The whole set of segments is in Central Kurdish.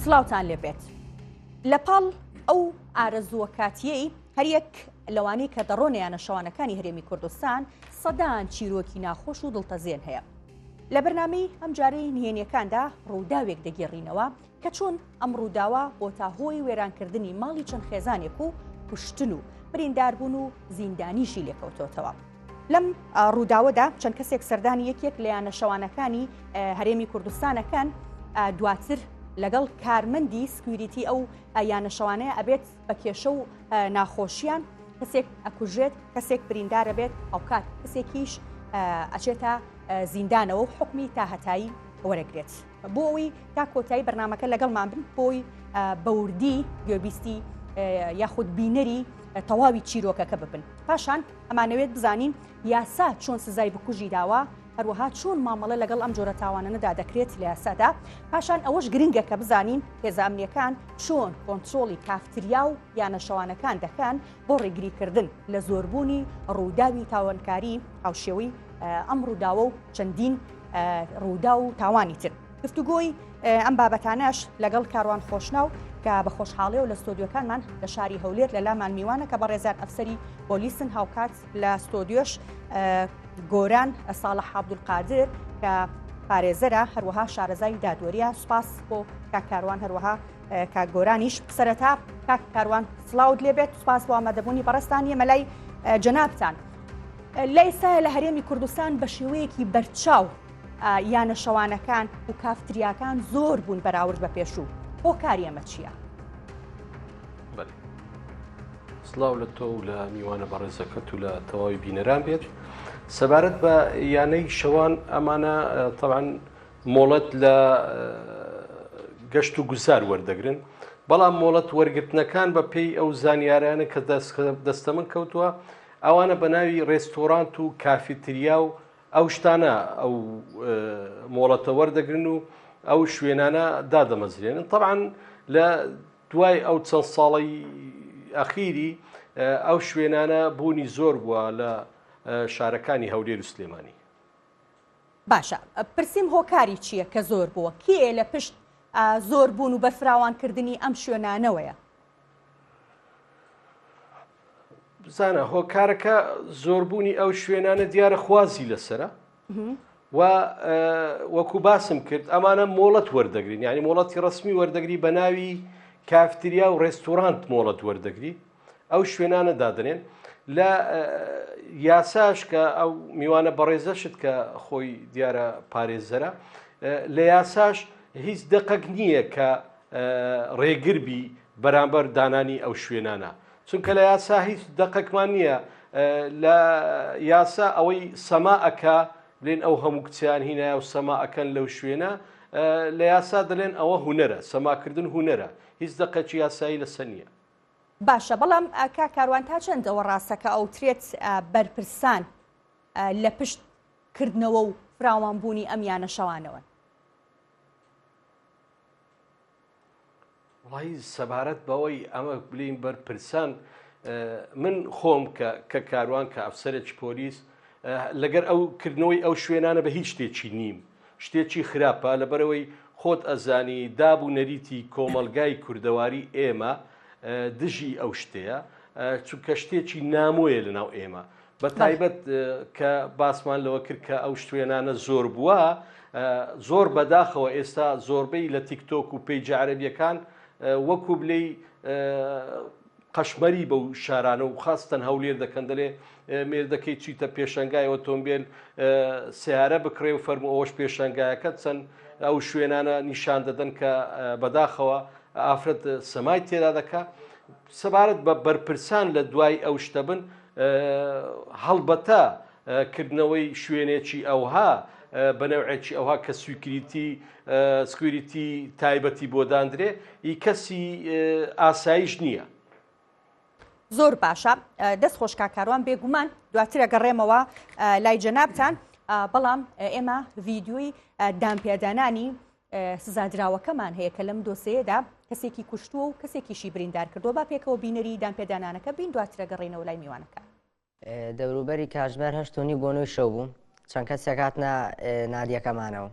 سڵاوتان لێبێت لەپاڵ ئەو ئارەزووە کاتیەی هەریەک لەوانەی کە دەڕۆنیانە شەوانەکانی هەرێمی کوردستان سەدان چیرۆکی ناخۆش و دڵتەزێن هەیە. لە بەرنامەی ئەم جارەی نهێنیەکاندا ڕووداوێک دەگێڕینەوە کە چۆن ئەم ڕووداوە بۆ تا هۆی وێرانکردنی ماڵی چەند خێزانێک و کوشتن و برینداربوون و زیندانیشی لێکەوتۆتەوە. لەم ڕووداوەدا چەند کەسێک سەردانی یەکێک لە یانە شەوانەکانی هەرێمی کوردستانەکان دواتر لەگەڵ کارمەندی سکوریتی ئەو یانە شەوانەیە ئەبێت بە کێشە و ناخۆشیان کەسێک ئەکوژێت کەسێک بریندارە بێت ئەو کات کەسێکیش ئەچێتە زیندانەوە و حکمی تا هەتایی وەرەگرێت. بۆ ئەوی تا کۆتایی بەرنامەکە لەگەڵمان بن بۆی بەوردی گوێبیستی یاخود بینەری تەواوی چیرۆکەکە ببن. پاشان ئەمانەوێت بزانین یاسا چۆن سزای بکوژی داوە، هەروەها چۆن مامەڵە لەگەڵ ئەم جۆرە تاوانانەدا دەکرێت لە یاسادا. پاشان ئەوەش گرنگە کە بزانین هێزانامنیەکان چۆن کۆنتترۆڵی کافتریا و یانە شەوانەکان دەکەن بۆ ڕێگریکردن لە زۆربوونی ڕووداوی تاوانکاری هاوشێوەی ئەم ڕووداوە و چەندین ڕوودا و تاوانی تر. گفتوگۆی ئەم بابەتانەش لەگەڵ کاروان خۆشناو کە بە خۆشحاڵێ و لە ستۆدیۆکانمان لە شاری هەولێر لە لامان میوانە کە بە ڕێزار ئەفسەری پۆلیسن هاوکات لە ستۆدیۆش گۆران ساڵح عەبدولقادر کە پارێزەرە هەروەها شارەزای دادوەریە. سوپاس بۆ کاکاروان هەروەها کاگۆرانیش. سەرەتا کاکاروان سڵاوت لێبێت، سوپاس بۆ ئامادەبوونی بەڕێستان. ئێمە لای جەنابتان لە ئێستا لە هەرێمی کوردستان بە شێوەیەکی بەرچاو یانە شەوانەکان و کافتریاکان زۆر بوون بەراورد بە پێشوو. بۆ کاری ئەمە چییە؟ سڵاو لە تۆ و لە میوانە بەڕێزەکەت و لە تەواوی بینەران بێت. سەبارەت بە یانەی شەوان ئەمانە تەبعاً مۆڵەت لە گەشت و گوزار وەردەگرن، بەڵام مۆڵەت وەرگرتنەکان بە پێی ئەو زانیاریانە کە دەستە من کەوتووە ئەوانە بە ناوی ڕێستۆرانت و کافیتریا و ئەو شتانە ئەو مۆڵەتە وەردەگرن و ئەو شوێنانە دادەمەزرێنن. طبعاً لە دوای ئەو چەند ساڵی ئەخیری ئەو شوێنانە بوونی زۆر بووە لە شارەکانی هەولێر و سلێمانی. باشە، پرسییم هۆکاری چییە کە زۆر بووە؟ کێ لە پشت زۆر بوون و بەفراوانکردنی ئەم شوێنانەوەیە؟ بزانە هۆکارەکە زۆربوونی ئەو شوێنانە دیارە خوازی لەسرە و وەکو باسم کرد ئەمانە مۆڵەت وەردەگرین، یعنی مۆڵەتی ڕسمی وەردەگری بە ناوی کافتریا و ڕێستۆرانت مۆڵەت وەردەگری ئەو شوێنانە دادنێن. لە یاساش کە ئەو میوانە بەڕێزەشت کە خۆی دیارە پارێزەرە، لە یاساش هیچ دقەک نییە کە ڕێگربی بەرامبەر دانانی ئەو شوێنانە، چونکە لە یاسا هیچ دقەکمان نییە. لە یاسا ئەوەی سەماعەکە بڵێن ئەو هەموو کچیان هینایە و سەماعەکەن لەو شوێنە، لە یاسا دەڵێن ئەوە هونەرە، سەماکردن هونەرە، هیچ دقەکی یاسایی لەسەر نییە. باشە، بەڵام کاکاروان تا چەندەوە ڕاستەکە ئەو ترێت بەرپرسان لە پشتکردنەوە و فراوانبوونی ئەم یانە شەوانەوە؟ وڵی سەبارەت بەوەی ئەمە بلین بەرپرسان، من خۆم کە کاروان کە ئەفسەرێکی پۆلیس لەگەر ئەو کردنەوەی ئەو شوێنانە بە هیچ شتێکی نیم، شتێکی خراپە لەبەرەوەی خۆت ئەزانی دابوو نەریتی کۆمەلگای کوردەواری ئێمە دژی ئەو شتەیە، چونکە شتێکی نامۆیە لەناو ئێمە. بە تایبەت کە باسمان لەوە کرد کە ئەو شوێنانە زۆر بووە، زۆر بەداخەوە ئێستا زۆربەی لە تیکتۆک و پێیج عەرەبیەکان وەکو بلەی قەشمەری بەو شارانە و خاستن هەولێر دەکەن، دەڵێ مێردەکەی چیتە پێشەنگای ئۆتۆمبیل سیارە بکڕێ و فەرموو ئەوەش پێشەنگایەکە چەند ئەو شوێنانە نیشان دەدەن کە بەداخەوە ئافرەت سەمای تێدا دەکا. سەبارەت بە بەرپرسان لە دوای ئەو شتە بن، هەڵبەتە کردنەوەی شوێنێکی ئەوها بەنەوعێکی ئەوها کە سکوریتی تایبەتی بۆ دانرێ ئی کەسی ئاسایش نییە. زۆر باشە، دەست خۆش کاکاروان، بێگومان دواتر ئەگەڕێمەوە لای جەنابتان، بەڵام ئێمە ڤیدیۆی دامپێدانانی سزادراوەکەمان هەیە کە لەم دۆسەیەدا کەسێکی کوشتووە و کەسێکیشی بریندار کردووە. با پێکەوە بینەری دامپێدانانەکە بین، دواتر ئەگەڕێینەوە لای میوانەکە. دەوروبەری کاتژمێر 8:30 بۆ 9 شەو بوو، چەند کەسێک هاتنە نادیەکەمانەوە.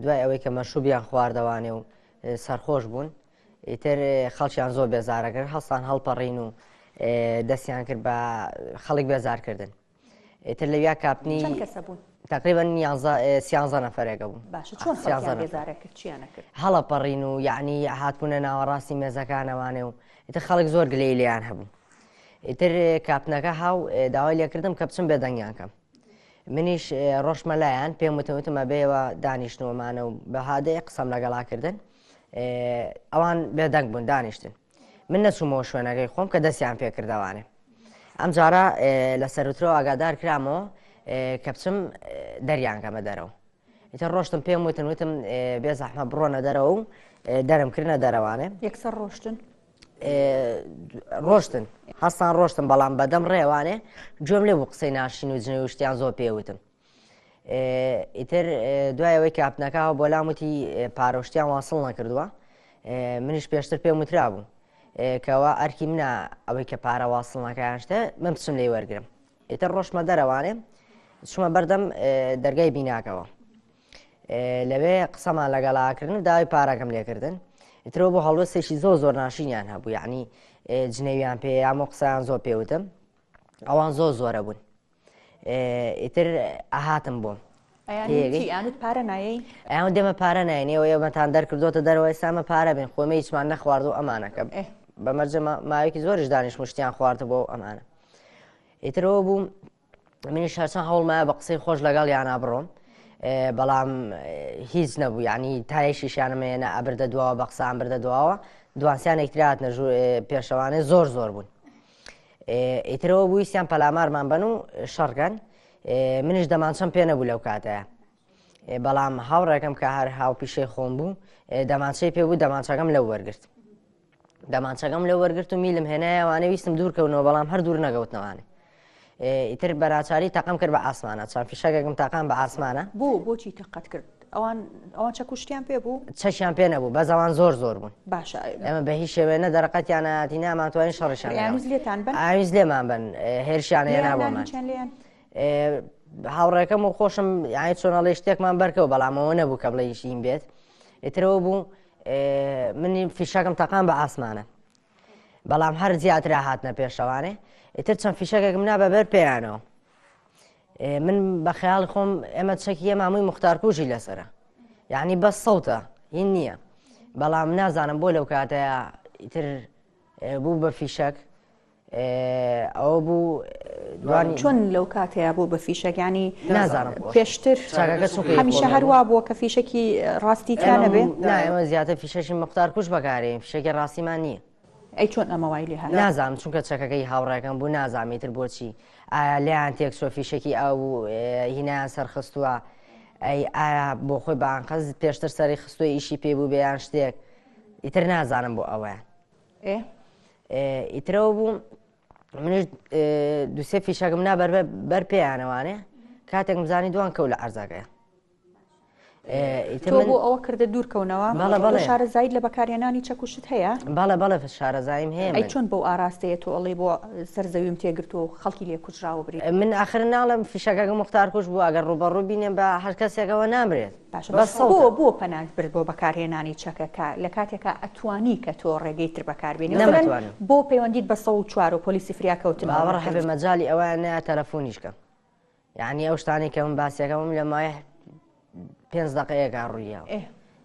دوای ئەوەی کە مەشروبیان خواردەوانێ و سەرخۆش بوون ئیتر خەڵکیان زۆر بێزارەکرد هەستان هەڵپەڕین و دەستیان کرد بە خەڵک بێزارکردن ئیتر لەویا کاپنی چەند کەسە بوون تقریبا 11 نەفرێکە بوون باشە چۆن خەڵکیان بێزارە کرد چیانە کرد هەڵەپەڕین و یعنی هاتبوونە ناوەڕاستی مێزەکانەوانێ و ئیتر خەڵک زۆر گلەی لێیان هەبوو ئیتر کاپنەکە هاو داوای لێکردم کە بچم بێدەنگیان کەم منیش ڕۆژمە لایەن پێم وتمە بێەوە دانیشتنەوەمانە و بەهادەیە قسەم لەگەڵاکردن ئەوان بێدەنگ بوون دانیشتن من نەچوومەوە شوێنەکەی خۆم کە دەستیان پێکردەوانێ ئەم جارە لە سەرترەوە ئاگادار کرامەوە کە بچم دەریان کەمە دەرەوە ئیتر ڕۆشتم پێم وتم بێزەحمە بڕۆنە دەرەوە و دەرم کردنە دەرەوانێ یەکسەر ڕۆشتن ڕۆشتن هەستان ڕۆشتن بەڵام بەدەم ڕێوانێ گوێم لێ بوو قسەی ناشین و جنێ شتیان زۆر پێوتم ئیتر دوایەوەی کاپنەکەەوە بۆ لاموتی پارۆشتیان واصل نەکردووە منیش پێشتر پێم وترا بوو کەەوە ئەرکی منە ئەوەی کە پارە واصل ناکەیان شتە من بچم لێ وەرگرم ئیتر ڕۆژمە دەرەوانێ چوومە بەردەم دەرگای بیناکەوە لەوێ قسەمان لەگەڵاکردن داوای پارەکەم لێکردن ئیترەوە بۆ هەڵوەستێکی زۆر ناشینیان هەبوو یعنی جنێویان پێ یامۆ قسەیان زۆر پێوتم ئەوان زۆرە بوون ئیتر ئاهاتم بۆم یانت پارە نایەی ئەیان دێمە پارە ناینەوە ئێوەتان دەرکردوتە دەرەوەی سامە پارە بێن خۆمە هیچمان نەخواردو ئەمانەکە بەمەرجە ماوەیەکی زۆرش دانیش مشتیان خواردە بۆ ئەمانە ئیترەوە بوو منیش هەرچەند هەوڵمایە بە قسەی خۆش لەگەڵ یانە بڕۆم بەڵام هیچ نەبوو یعنی تایشیشانەمەێنە ئەبردە دواوە بە قسان بردە دواوە دوانسیان یەکترات نەژوو پێشەوانێ زۆر بوون ئیترەوە بوویستیان پەلامارمان بن و شەڕگەن منیش دەمانچەم پێ نەبوو لەو کاتەیە بەڵام هاوڕێکم کە هەر هاوپیشەی خۆم بوو دەمانچەی پێ بوو دەمانچەکەم لەو وەرگرت دەمانچەکەم لەو وەرگرت و میلم هێنایەوانە ویستم دوورکەونەوە بەڵام هەر دوور نەگەوتنەوانێ ئیتر بەراچاری تاقم کرد بە ئاسمانە چەند فیشەکێکم تاقام بە ئاسمانە بۆچی تەقەت کرد ئەوان چە کوشتیان پێ بوو چەشیان پێ نەبوو بە زەوان زۆر بوون باشە ئێمە بە هیچ شێوێنە دەرەقەتیان ناتی ناماتوانین شەڕیشان ئاویز لێمان بن هێرشیان هێنابۆمان هاوڕێکەم و خۆشم یانی چۆنەڵی شتێکمان بەرکەوە بەڵامەوە نەبوو کە بڵێ هیچین بێت ئیترەوە بوو منی فیشەکەم تاقام بە ئاسمانە بەڵام هەر زیاترا هاتنە پێشەوانێ ئیتر چەند فیشەکێکم نابە بەر پێیانەوە من بە خەیاڵی خۆم ئێمە چەکی مامووی مختارکوژی لەسرە یعنی بەس سەوتە هین نییە بەڵام نازانم بۆ لەو کاتەیە ئیتر بوو بە فیشەک ئەوە بوو چۆن لەو کاتەیە بوو بە فیشەکانی نازانم پێشتر هەمیشە هەروە بووە کە فیشێکی ڕاستیتیانە بێ ئێمە زیاتر فیشەشی مختارکوژ بەکارێن فیشێکی ڕاستیمان نییە ئەی چۆن ئەمە وای لێ هەر نازانم چونکە چەکەکەی هاوڕێکەکەم بوو نازانیتر بۆچی ئایا لیان تێک سۆفیشێکی ئەو هینیان سەرخستووە ئەی ئایا بۆ خۆی بانقەز پێشتر سەری خستووی ئیشی پێ بوو بێیان شتێک ئیتر نازانم بۆ ئەوەیە ئیترەوە بوو منش دووسێ فیشەکەم نابەر بەر پێیانەوانێ کاتێک مزانی دوان کەوت لە ئەرزاکەیە تۆ بۆ ئەوە کردە دوورکەونەوە شارەزایی لە بەکارێنانی چەکوشت هەیە بەڵێ شارەزاییم هەیە ئەی چۆن بۆ ئاراستەیە تۆ ئەڵێ بۆ سەرزەویم تێگرت و خەڵکی لێ کوژراوە بری من ئاخر ناڵم فیشەکەکە مختارکوش بوو ئەگەر ڕوبەڕوو بینێن بە هەر کەسێکەوە نامرێت بۆ پەنات برد بۆ بەکارهێنانی چەکەکە لە کاتێکە ئەتوانی کە تۆ ڕێگەی تر بەکاربێنی بۆ پەیوەندیت بە 104 و پۆلیسی فریاکەوتن باوەڕ هەبێ مەجای ئەوە نایە تەلەفۆنیشکە یعنی ئەو شتانی کە من باسیەکەم لە مایە 5 دقەیەکە ڕوویەوە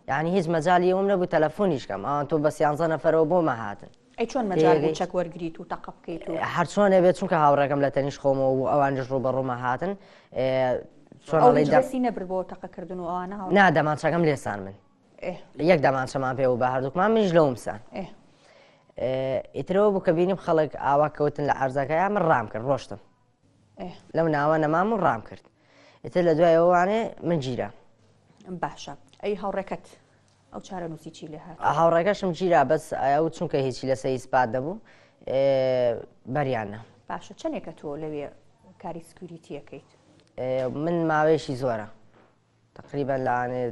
یعنی هیچ مەجای ئەوم نەبوو تەلەفۆنیشکەم ئەوان تۆ بە 11 نەفەرەوە بۆمە هاتن ئەی چۆن مەجای چەک وەرگریت و تەقە بکەیت و هەر چۆنێ بێت چونکە هاوڕێکەم لە تەنیش خۆمەوە بوو ئەوانش ڕوبەڕوومە هاتن چۆنڵی نەبر بۆ تەقەکردن و ئەوانە نادەمانچەکەم لێسان من یەک دەمانچەمان پێ و بە هەردووکمان منیش لەومسان ئیترەوە بوو کە بینیم خەڵک ئاوا کەوتن لە ئەرزەکەیە من ڕام کرد ڕۆشتم لەو ناوە نەمام و ڕام کرد ئیتر لە دوای ئەوانێ من گیرە باشە ئەی هاوڕێکەت ئەو چارە نووسی چی لێ هات هاوڕێکەشم گیرا بەس ئەو چونکە هیچی لەسەر ئیسپات دەبوو بەریانە باشە چەندێکە تۆ لەوێ کاری سکوریتیەکەیت من ماوەیەشی زۆرە تقریبا لەوانێ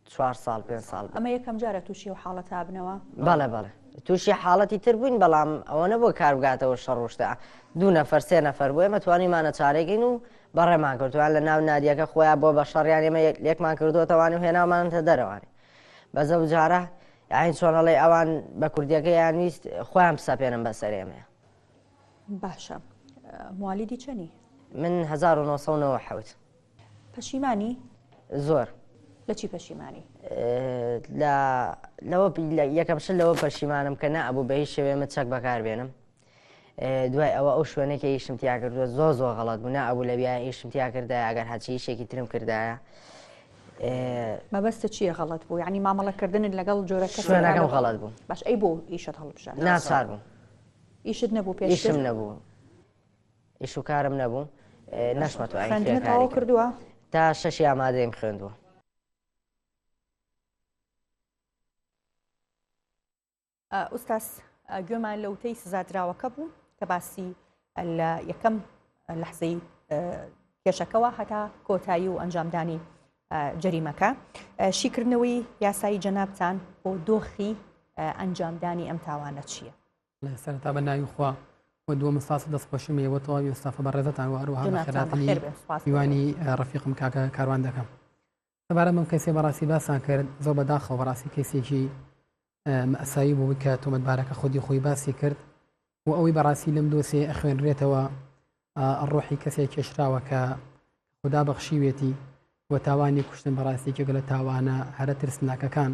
4 ساڵ 5 ساڵ ئەمە یەکەم جارە تووشی و حاڵەت هابنەوە بەڵێ تووشی حاڵەتی تر بووین بەڵام ئەوە نەبووە کاربگاتەوە شەڕۆشتە 2 نەفەر 3 نەفەر بوو ئێمە توانیمانە چارێکین و بەڕێمان کردوان لە ناو نادیەکە خۆیان بۆ بە شەڕیان ئێمە یەکمان کردووەتەوانی و هێناوانتە دەرەوانی بەزە جارە یاین چۆنەڵێ ئەوان بە کوردیەکەیان ویست خۆیان بسەپێنم بە سەرێمەیە. باشە موالیدی چەنی؟ من 1990. پەشیمانی؟ زۆر. لە چی پەشیمانی؟ لەوە یەکەم شت لەوە پەشیمانم کە نەبوو بە هیچ شێوێمە چەک بەکاربێنم. دوای ئەوە ئەو شوێنێکی ئیشم تیا کردووە زۆر غەڵەت بوو نەبوو لە بیای ئیشم تیا کردایە ئەگەر هەچی ئیشێکی ترم کردایە. مەبەستە چییە غەڵەت بوو؟ یعنی مامەڵەکردنت لەگەڵ جۆرەکە شوێنەکەم غەڵەت بوو. باش ئەی بۆ ئیشت هەڵبژار؟ ناچار بوو. ئیشت نەبوو پێش؟ ئیشم نەبوو. ئیش و کارم نەبوو. نەشمەتوانی خوێندنت تەواو کردووە؟ تا 6 ئامادەیم خوێندووە. ئوستاس گوێمان لە وتەی سزادراوەکە بوو کە باسی لە یەکەم لەحزەی کێشەکەەوە هەتا کۆتایی و ئەنجامدانی جەریمەکە شیکردنەوەی یاسایی جەنابتان بۆ دۆخی ئەنجامدانی ئەم تاوانە چییە؟ سەرەتا بە ناوی خوا و دووە مساس دەستخۆشیمەوە تەواوی ئێستافە بە ڕێزەتان و هەروەها بە خێراتنی میوانی ڕەفیقم کاکە کاروان دەکەم. سەبارەت بەم کەسێ بەڕاستی باسان کرد زۆر بەداخەوە بەڕاستی کەسێکی مەسایی بوو کە تۆمەتبارەکە خودی خۆی باسی کرد و ئەوەی بەڕاستی لەم دۆسێ ئەخوێنرێتەوە ڕۆحی کەسێک کێشراوە کە خوددا بەخشیوێتی و تاوانی کوشتن بەڕاستێکێک لە تاوانە هەرە ترسناکەکان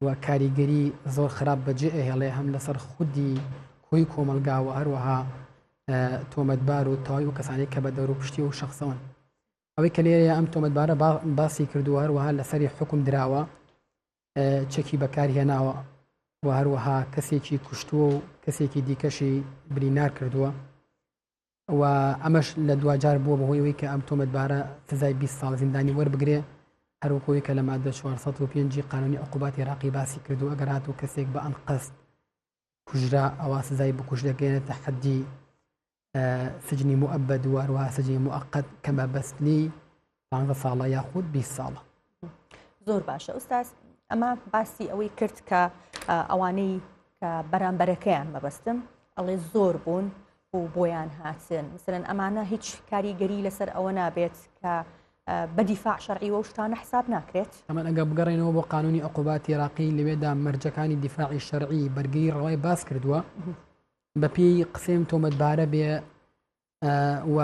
و کاریگەری زۆر خراپ بەجێ هێڵێ هەم لەسەر خودی خۆی کۆمەلگاوە هەروەها تۆمەتبار و تەواوی و کەسانێک کە بە دەور و پشتی و شەخصەوەن. ئەوەی کە لێرەیە ئەم تۆمەتبارە باسی کردووە هەروەها لەسەری حکم دراوە چەکی بەکارهێناوە و هەروەها کەسێکی کوشتووە و کەسێکی دیکەشی برینار کردووە و ئەمەش لە دوجار بووە بەهۆیەوەی کە ئەم تۆمەتبارە سزای 20 ساڵ زیندانی وەربگرێ هەروەکەوەی کە لە مادە 405 قانونی عقوباتی عێراقی باسی کردو ئەگەر هاتوو کەسێک بە ئەم قەست کوژرا ئەوە سزای بکوژ دەگەێنێتە حەدی سجنی مؤبەد و هەروەها سجنی مؤقت کە مەبەستنی 15 ساڵە یاخود 20 ساڵە. زۆر باشە ئوستاس ئەمە باسی ئەوەی کرد کە ئەوانەی کە بەرامبەرەکەیان مەبەستن ئەڵێ زۆر بوون و بۆیان هاتن مثلەن ئەمانە هیچ کاریگەری لەسەر ئەوە نابێت کە بەدیفاع شەرعی و شتانە حساب ناکرێت. ئەمە ئەگە بگەڕێنەوە بۆ قانونی عقوباتی عێراقی لەوێدا مەرجەکانی دیفاعی شەرعی بەرگری ڕەوای باس کردووە بەپێی قسەم تۆمەتبارە بێ و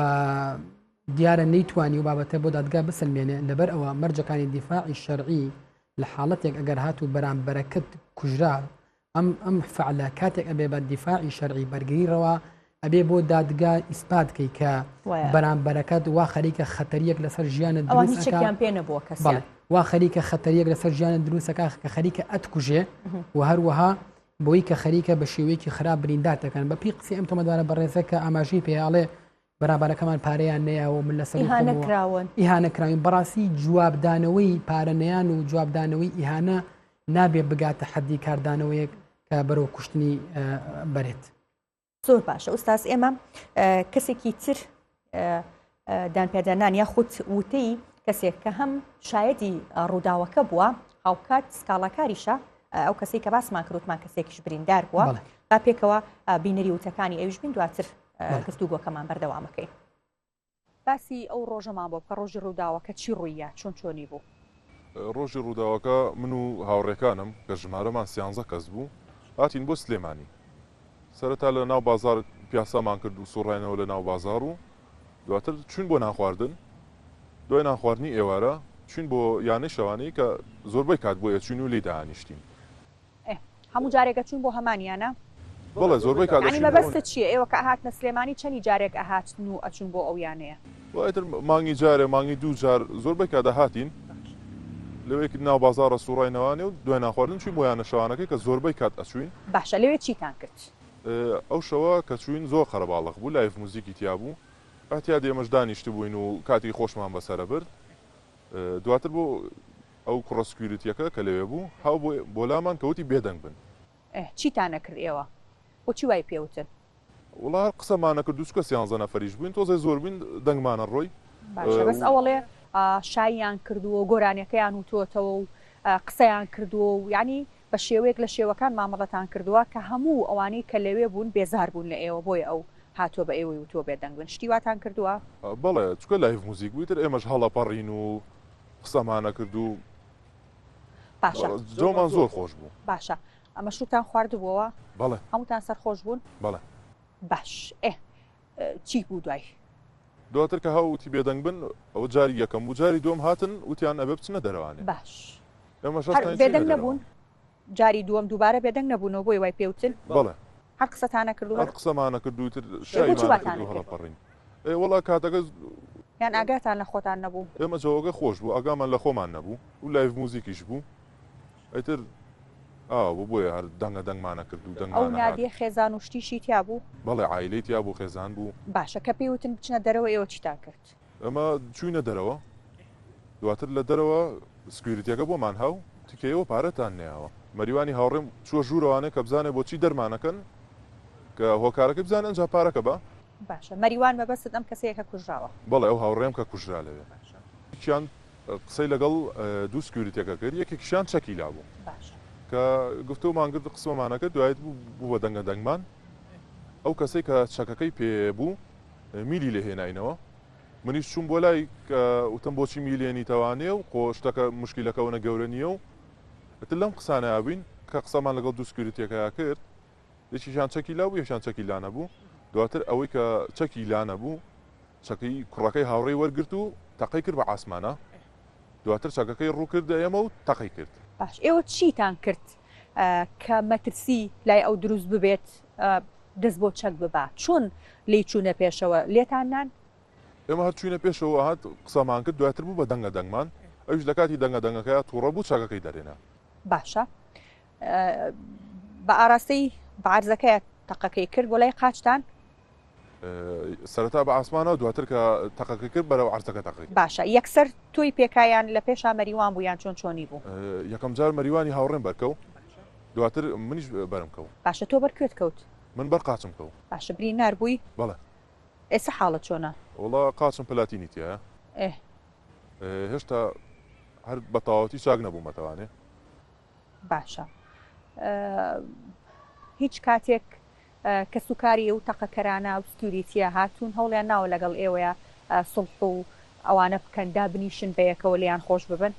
دیارە نەیتوانی و بابەتە بۆ دادگا بسلمێنێ لەبەر ئەوە مەرجەکانی دیفاعی شەرعی لە حاڵەتێک ئەگەر هاتوو بەرامبەرەکەت کوژرا ئەم فعلە کاتێک ئەبێ بە دیفاعی شەرعی بەرگریڕەوە ئەبێ بۆ دادگا ئیسپات کەی کە بەرامبەرەکەت وا خەریکە خەتەریەک لەسەر ژیانت دروستەکان پێ نەبووە کەس وا خەریکە خەتەریەک لەسەر ژیانت دروستەکە کە خەریکە ئەتکوژێ و هەروەها بۆی کە خەریکە بە شێوەیەکی خراپ بریندارەکەن بە پێی قسە ئەم تۆمەتبارە بەڕێزەکە ئاماژەی پێیاڵێ بەرامبەرەکەمان پارەیان نەیەوە من لەسەر ئیهانەکراون بەڕاستی جوابدانەوەی پارەنەیان و جوابدانەوەی ئیهانە نابێ بگاتە حەدی کاردانەوەیەک کە بەرەو کوشتنی بەرێت. زۆر باشە ئوستاس ئێمە کەسێکی تر دانپێدانان یاخود وتەی کەسێک کە هەم شایەتی ڕووداوەکە بووە هاوکات سکاڵاکاریشە ئەو کەسێک کە باسمان کردوتمان کەسێکیش بریندار بووە با پێکەوە بینەری وتەکانی ئەویش بین دواتر گفتوگۆکەمان بەردەوامەکەی. باسی ئەو ڕۆژەمان بۆ کە ڕۆژی ڕووداوەکە چی ڕوویە چۆنی بوو؟ ڕۆژی ڕووداوەکە من و هاوڕێکانم کە ژمارەمان 13 کەس بوو هاتین بۆ سلێمانی سەرەتا لە ناو بازار پیاسامان کرد و سوڕێنەوە لە ناو بازار و دواتر چوین بۆ نانخواردن دوای نانخواردنی ئێوارە چوین بۆ یانەی شەوانەی کە زۆربەی کات بۆ ئەچوین و لێ داهانیشتین. هەموو جارێکە چوون بۆ هەمانیانە؟ بەڵێ زۆربەی کات. مەبەستە چییە ئێوە کە هاتنە سلێمانی چەندی جارێک ئەهاتن و ئەچون بۆ ئەو یانەیە؟ وایتر مانگی جارێ مانگی دوو جار زۆربەی کات داهاتین لەوەیەکی ناو بازارە سوڕاینەوانێ و دوای ناخواردن چوین بۆ یانە شەوانەکەی کە زۆربەی کات ئەچوین. باشە لەوێ چیتان کرد؟ ئەو شەوە کە چوین زۆر خەرەباڵق بوو لایف موزیکی تیا بوو ئەتیا دێمەش دانیشت بووین و کاتی خۆشمان بەسەرە برد دواتر بۆ ئەو کوڕسکوریتیەکە کە لەوێ بوو هاو بۆ لامان کەوتی بێدەنگ بن. چیتان نەکرد ئێوە بۆچی وای پێوتن؟ وڵا قسەمانە کرد دووچکە 13 نەفەریش بووین تۆزای زۆر بووین دەنگمانە ڕۆی. باشە بەس ئەوڵێ شاییان کردووە گۆرانیەکەیان وتۆتەوە و قسەیان کردووە و یعنی بە شێوەیەک لە شێوەکان مامەڵەتان کردووە کە هەموو ئەوانەی کە لەوێ بوون بێزار بوون لە ئێوە بۆیە ئەو هاتۆ بە ئێوەی و تۆ بێدەنگ بن شتی واتان کردووە؟ بەڵێ چکە لایف موزیک بوویتر ئێمەش هەڵە پەڕین و قسەمانە کرد و باشە جۆمان زۆر خۆش بوو. باشە ئەمە شوتان خواردبووەوە بەڵێ هەمووتان سەرخۆش بوون بەڵێ باش چی بوو دوای دواتر کە هەوتی بێدەنگ بن ئەوە جاری یەکەم و جاری دوم هاتن وتیان ئەبێ بچنە دەرەوانێ باش ئێمە بێدەنگ نەبوون جاری دووەم دووبارە بێدەنگ نەبوونەوە بۆی وای پێوتن بەڵێ هەر قسەتانە کردو هەر قسەمانە کردوتر شایمانە هەڵەپەڕین وڵا کاتەکە یان ئاگاتان لە خۆتان نەبوو ئێمە جەوەگە خۆش بوو ئاگامان لە خۆمان نەبوو و لایڤ موزیکیش بوو ئەیتر بۆ بۆیە هەر دەنگە دەنگمانە کرد و دەنگ ئەو نادیە خێزان و شتیشی تیا بوو بەڵێ عایلەی تیا بوو خێزان بوو باشە کە پێیوتن بچنە دەرەوە ئێوە چیتان کرد ئەمە چوینە دەرەوە دواتر لە دەرەوە سکوریتیەکە بۆمان هاو تکەیەوە پارەتان نێیاوە مەریوانی هاوڕێم چوە ژوورەوانێ کە بزانێ بۆچی دەرمانەکەن کە هۆکارەکە بزانێن جا پارەکە بە باشە مەریوان بەبەست ئەم کەسەیەکە کوژراوە بەڵێ ئەو هاوڕێم کە کوژرا لەوێ کیان قسەی لەگەڵ دوو سکوریتەکە کرد یەکێکیشان چەکی لا بوو کە گفتومان کرد قسمەمانەکە دوایت بوو بە دەنگە دەنگمان ئەو کەسەی کە چەکەکەی پێ بوو میلی لێ هێناینەوە منیش چوون بۆ لای وتم بۆچی میلێنی تەوانێ و خۆشتەکە مشکیلەکەونە گەورە نییە و ئەتر لەم قسانە بین کە قسەمان لەگەڵ دوو سکوریتەکە کرد یەکیشان چەکی لا بوو یەکیان چەکی لا نەبوو دواتر ئەوەی کە چەکی لا نەبوو چەکەی کوڕەکەی هاوڕێی وەرگرت و تەقەی کرد بە ئاسمانە دواتر چەکەکەی ڕوو کرد ئێمە و تەقەی کرد باش ئێوە چیتان کرد کە مەترسی لای ئەو دروست ببێت دەست بۆ چەک ببا چۆن لی چوونە پێشەوە لێتانان ئێمە هەر چوینە پێشەوە هات قسەمان کرد دواتر بوو بە دەنگە دەنگمان ئەوش لە کاتی دەنگە دەنگەکەی تووڕە بوو چاکەکەی دەرێنا باشە بە ئاراستەی بەعرزەکەی تەقەکەی کرد بۆ لای قاچتان سەرەتا بە ئاسمانە دواتر کە تەقەکەی کرد بەرەو عرزەکە تەقی باشە یەکسەر توی پێکایان لە پێشا مەریوان بوو یان چۆن چۆنی بوو یەکەم جار مەریوانی هاوڕێم بەرکەوت دواتر منیش بەرم کەوت باشە تۆ بەرکوێت کەوت من بەر قاچم کەوت باشە برینار بووی بەڵێ ئێستا حاڵەت چۆنە وڵا قاچم پلاتینی تایە هێشتا هەر بە تەواوەتی چاک نەبوومەتەوانێ باشە هیچ کاتێک کە سوکاری و تەقەکەرانە و سکوریتیە هاتوون هەوڵیان ناوە لەگەڵ ئێوەیە سڵح و ئەوانە بکەندا بنیشن بەیەکەوە لیان خۆش ببن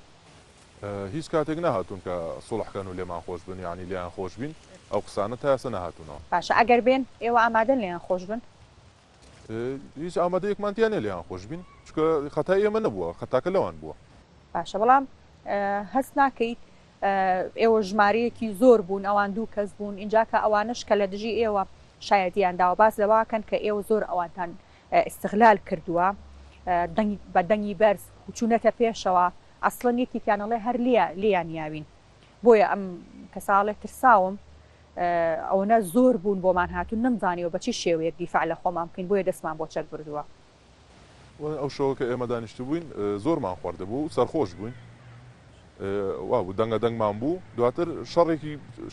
هیچ کاتێک نەهاتوون کە سڵحکەن و لێمان خۆش بن یعنی لیان خۆش بین ئەو قسانە تا ئێستا نەهاتوونەوە باشە ئەگەر بێن ئێوە ئامادەن لیان خۆش بن هیچ ئامادەیەکمانتیانێ لیان خۆش بین چکە خەتای ئێمە نەبووە خەتاکە لەوان بووە باشە بەڵام هەست ناکەیت ئێوە ژمارەیەکی زۆر بوون ئەوان دوو کەس بوون اینجا کە ئەوانش کە لە دژی ئێوە شایەتیانداوە باس لەواکەن کە ئێوە زۆر ئەوانتان ئستغلال کردووە بە دەنگی بەرز و چوونەتە پێشەوە ئەسڵەن یەکێکیانەڵێ هەر لیان یاوین بۆیە ئەم کەساڵێک ترساوم ئەوەنە زۆر بوون بۆمان هاتوون نەمزانیەوە بەچی شێوەیەک دیفاع لە خۆمان بکەین بۆیە دەستمان بۆ چەک بردووە ئەو شەوە کە ئێمە دانیشت بووین زۆرمان خواردەبوو سەرخۆش بووین وا بوو دەنگە دەنگمان بوو دواتر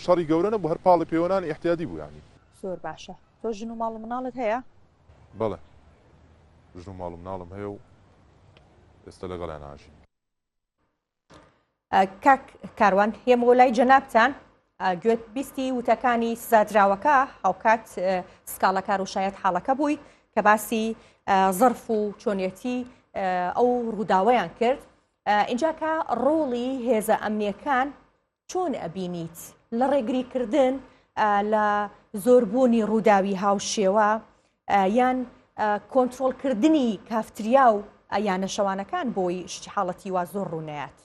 شەڕی گەورە نەبوو هەر پاڵی پەیوەنانی احتیادی بوو ینی زۆر باشە تۆ ژن و ماڵ مناڵت هەیە بەڵێ ژن و ماڵ و مناڵم هەیە و ئێستا لەگەڵیان ناژین کاک کاروان هێمەوە لای جەنابتان گوێت بیستی وتەکانی سزادراوەکە هاوکات سکاڵەکە ڕوشایەت حاڵەکە بووی کە باسی زەرف و چۆنیەتی ئەو ڕووداوەیان کرد اینجا کە ڕۆڵی هێزە ئەمنیەکان چۆن ئەبینیت لە ڕێگریکردن لە زۆربوونی ڕووداوی هاوشێوە یان کۆنتترۆلکردنی کافتریا و یانە شەوانەکان بۆی شتی حاڵەتی وا زۆر ڕوونەیات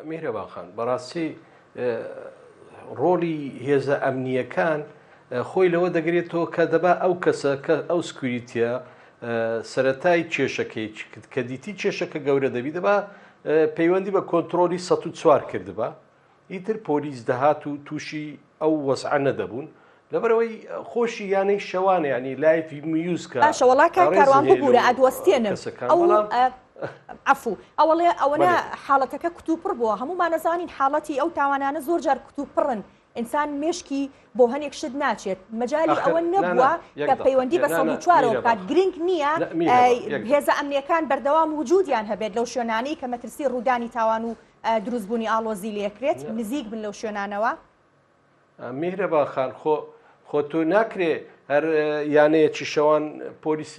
میهرەبان بەڕاستی ڕۆلی هێزە ئەمنیەکان خۆی لەوە دەگرێتەوە کە دەبا ئەو کەسە کە ئەو سکوریتیە سەرەتای کێشەکەی کە دیتی کێشەکە گەورە دەبی دەبا پەیوەندی بە کۆنتترۆلی 104 کردبا ئیتر پۆلیس دەهات و تووشی ئەو وەسع نەدەبوون لەبەرەوەی خۆشی یانەی شەوانە ینی لایفی میوزکە باشە وەڵا کاروان ببوورە ئەدوەستێنم ئەفو ئەوەنە حاڵەتەکە کتوپڕ بووە هەمومان نەزانین حاڵەتی ئەو تاوانانە زۆر جار کتوپڕن ئینسان مێشکی بۆ هەنێک شت ناچێت مەجای ئەوە نەبووە کە پەیوەندی بە 104ەوە بکات گرنگ نییە هێزە ئەمنیەکان بەردەوام وجودیان هەبێت لەو شوێنانەی کە مەترسی ڕوودانی تاوان و دروستبوونی ئاڵۆزی لەکرێت نزیک بن لەو شوێنانەوە میهرەبان خان خۆ تۆ ناکرێ هەر یانەیەکی شەوان پۆلیس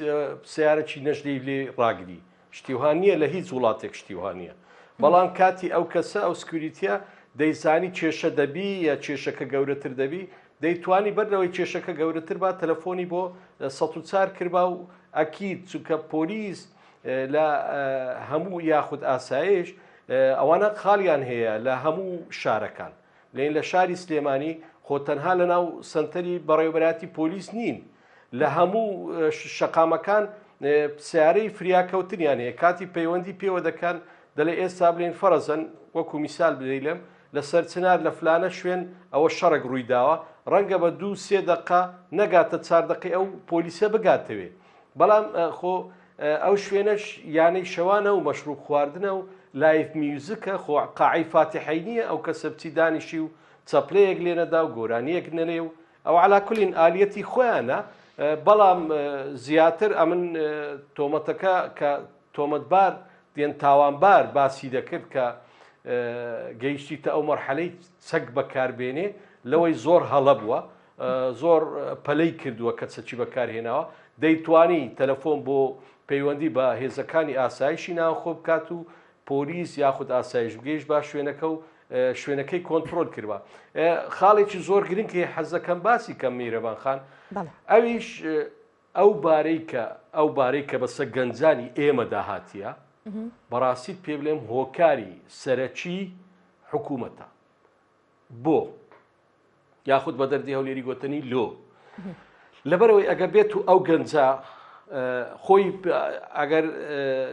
سیارەکی نەژدەی لێ ڕاگری شتیوهان نییە لە هیچ وڵاتێک شتیوهان نیە بەڵام کاتی ئەو کەسە ئەو سکوریتە دەیزانی کێشە دەبی یا کێشەکە گەورەتر دەبی دەیتوانی بەرەوەی کێشەکە گەورەتر با تەلەفۆنی بۆ 104 کردبا و ئەکید چونکە پۆلیس لە هەموو یاخود ئاسایش ئەوانە خاڵیان هەیە لە هەموو شارەکان لێن لە شاری سلێمانی خۆ تەنها لە ناو سنتەری بەڕێوەبەراتی پۆلیس نین لە هەموو شەقامەکان سیارەی فریاکەوتنیان هەیە کاتی پەیوەندی پێوە دەکەن دەڵێ ئێستا بڵێن فەرەزەن وەکو میسال بدەیلێم لە سەرچنار لە فلانە شوێن ئەوە شەڕێک ڕوویداوە ڕەنگە بە 2-3 دقە نەگاتە 4 دقی ئەو پۆلیسە بگاتەوێ بەڵام خۆ ئەو شوێنەش یانەی شەوانە و مەشروب خواردنە و لایف میوزیکە خۆ قاعی فاتحەی نییە ئەو کەسە بچی دانیشی و چەپلەیەک لێ نەدا و گۆرانیەک نەنێ و ئەو علاکولین ئالیەتی خۆیانە بەڵام زیاتر ئەمن تۆمەتەکە کە تۆمەتبار دێن تاوانبار باسی دەکرد کە گەیشتیتە ئەو مەرحەلەی چەک بەکاربێنێ لەوەی زۆر هەڵە بووە زۆر پەلەی کردووە کە چەکی بەکارهێناوە دەیتوانی تەلەفۆن بۆ پەیوەندی بە هێزەکانی ئاسایشی ناوخۆ بکات و پۆلیس یاخود ئاسایش بگەیشت با شوێنەکە و شوێنەکەی کۆنتترۆل کردوە خاڵێکی زۆر گرنگ کە حەزەکەم باسی کەم میرەبان خان ئەویش ئەو بارەی کە بەسە گەنجانی ئێمە داهاتیە بەڕاستیت پێ بڵێم هۆکاری سەرەکی حکوومەتە بۆ یاخود بە دەردی هەولێری گۆتنی لۆ لەبەرەوەی ئەگەر بێت و ئەو گەنجە خۆی ئەگەر